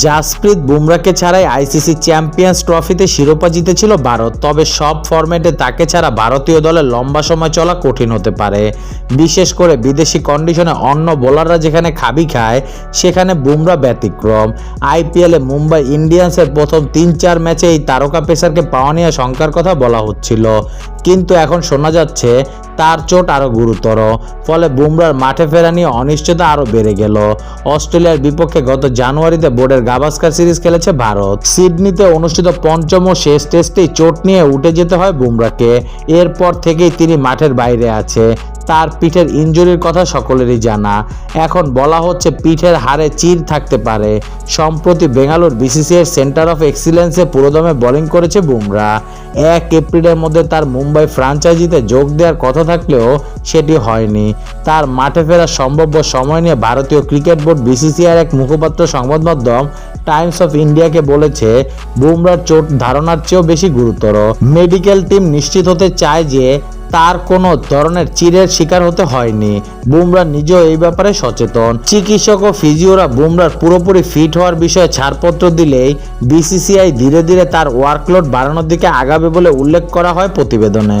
জাসপ্রীত বুমরাকে ছাড়াই ICC champions ট্রফিতে শিরোপা জিতেছিল ভারত। তবে সব ফরম্যাটে তাকে ছাড়া ভারতীয় দলের লম্বা সময় চলা কঠিন হতে পারে, বিশেষ করে বিদেশি কন্ডিশনে অন্য বোলাররা যেখানে খাবি খায় সেখানে বুমরা ব্যতিক্রম। আইপিএলে মুম্বাই ইন্ডিয়ান্সের প্রথম ৩-৪ ম্যাচে এই তারকা পেসারকে পাওয়া নিয়ে শঙ্কার কথা বলা হচ্ছিল, কিন্তু এখন শোনা যাচ্ছে তার চোট আরও গুরুতর। ফলে বুমরার মাঠে ফেরা নিয়ে অনিশ্চয়তা আরও বেড়ে গেল। অস্ট্রেলিয়ার বিপক্ষে গত জানুয়ারিতে বোর্ডের গাভাস্কার সিরিজ খেলেছে ভারত। সিডনিতে অনুষ্ঠিত পঞ্চম ও শেষ টেস্টেই চোট নিয়ে উঠে যেতে হয় বুমরাকে। এরপর থেকেই তিনি মাঠের বাইরে আছে। তার পিঠের ইনজুরির কথা সকলেরই জানা। এখন বলা হচ্ছে পিঠের হাড়ে চির থাকতে পারে। সম্প্রতি বেঙ্গালুর বিসিসিআই সেন্টার অফ এক্সিলেন্সে পুরোদমে বোলিং করেছে বুমরা। 1 এপ্রিলের মধ্যে তার মুম্বাই ফ্র্যাঞ্চাইজিতে যোগ দেওয়ার কথা থাকলেও সেটি হয়নি। তার মাঠে ফেরার সম্ভাব্য সময় নিয়ে ভারতীয় ক্রিকেট বোর্ড বিসিসিআইয়ের এক মুখপাত্র সংবাদ মাধ্যম টাইমস অফ ইন্ডিয়াকে বলেছে, বুমরার চোট ধারণার চেয়েও বেশি গুরুতর। মেডিকেল টিম নিশ্চিত হতে চায় যে তার কোনো ধরনের চিরের শিকার হতে হয়নি। বুমরা নিজেও এই ব্যাপারে সচেতন। চিকিৎসক ও ফিজিওরা বুমরার পুরোপুরি ফিট হওয়ার বিষয়ে ছাড়পত্র দিলেই বিসিসিআই ধীরে ধীরে তার ওয়ার্কলোড বাড়ানোর দিকে আগাবে বলে উল্লেখ করা হয় প্রতিবেদনে।